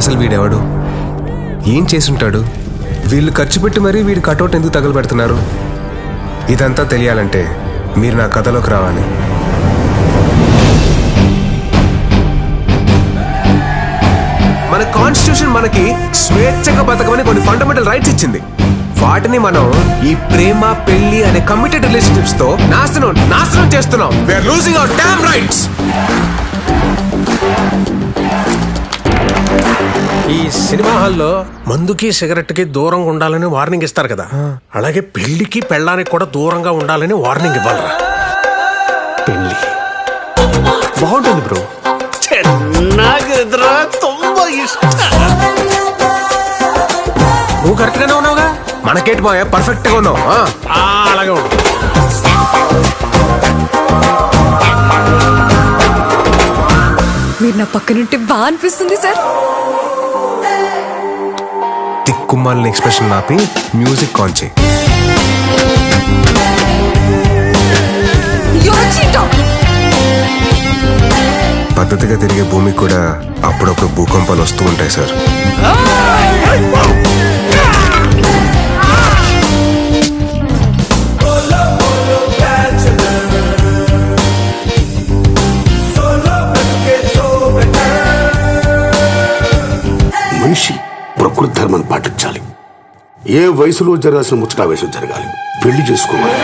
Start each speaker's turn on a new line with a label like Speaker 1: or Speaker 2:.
Speaker 1: అసలు వీడెవడు, ఏం చేసుంటాడు, వీళ్ళు ఖర్చు పెట్టి మరీ వీడి కటౌట్ ఎందుకు తగలబెడుతున్నారు? ఇదంతా తెలియాలంటే మీరు నా కథలోకి రావాలి. మన కాన్స్టిట్యూషన్ మనకి స్వేచ్ఛగా బతకమని కొన్ని ఫండమెంటల్ రైట్స్ ఇచ్చింది. వాటిని మనం ఈ ప్రేమ పెళ్లి అనే కమిటెడ్ రిలేషన్షిప్స్ తో నాశనం చేస్తున్నాం. We are losing our damn rights.
Speaker 2: ఈ సినిమా హాల్లో మందుకి సిగరెట్ కి దూరంగా ఉండాలని వార్నింగ్ ఇస్తారు కదా, అలాగే పెళ్లికి పెళ్ళానికి కూడా దూరంగా ఉండాలని వార్నింగ్ ఇవ్వాలరా. పెళ్లి
Speaker 1: బాగుంటుంది బ్రో.
Speaker 2: నువ్వు కరెక్ట్ గానే ఉన్నావుగా.
Speaker 1: మనకేటి మా పర్ఫెక్ట్ గా ఉన్నావు.
Speaker 2: అలాగే ఉండు.
Speaker 3: మీరు నా పక్కనుంటే బాగా అనిపిస్తుంది సార్.
Speaker 1: తిక్కుమాలిన ఎక్స్ప్రెషన్ ఆపి మ్యూజిక్ ఆన్ చేయి. పద్ధతిగా తిరిగే భూమికి కూడా అప్పుడప్పుడు భూకంపాలు వస్తూ ఉంటాయి సార్.
Speaker 4: మనిషి ప్రకృతి ధర్మాన్ని పాటించాలి. ఏ వయసులో జరగాల్సిన ముచ్చటావేశం జరగాలి. పెళ్లి చేసుకోవాలి.